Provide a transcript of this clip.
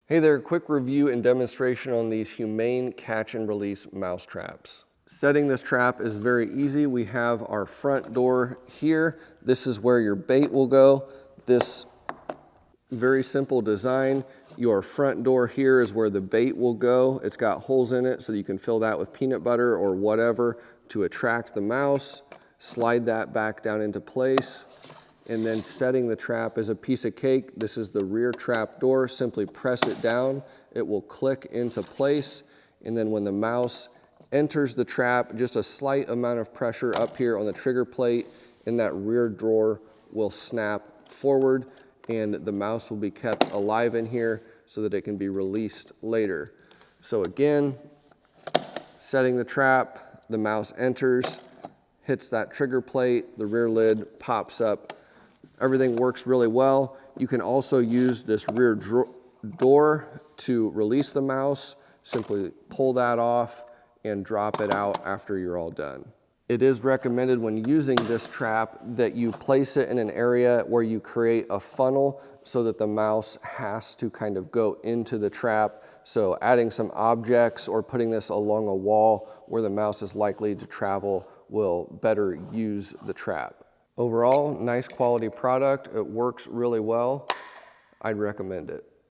Hey there, quick review and demonstration on these Humane catch and release mouse traps. Setting this trap is very easy. We have our front door here. This is where your bait will go. This very simple design. Your front door here is where the bait will go. It's got holes in it so you can fill that with peanut butter or whatever to attract the mouse. Slide that back down into place. And then setting the trap is a piece of cake. This is the rear trap door. Simply press it down. It will click into place. And then when the mouse enters the trap, just a slight amount of pressure up here on the trigger plate, and that rear drawer will snap forward, and the mouse will be kept alive in here so that it can be released later. So again, setting the trap, the mouse enters, hits that trigger plate, the rear lid pops up. Everything works really well. You can also use this rear door to release the mouse. Simply pull that off and drop it out after you're all done. It is recommended when using this trap that you place it in an area where you create a funnel so that the mouse has to kind of go into the trap. So adding some objects or putting this along a wall where the mouse is likely to travel will better use the trap. Overall, nice quality product. It works really well. I'd recommend it.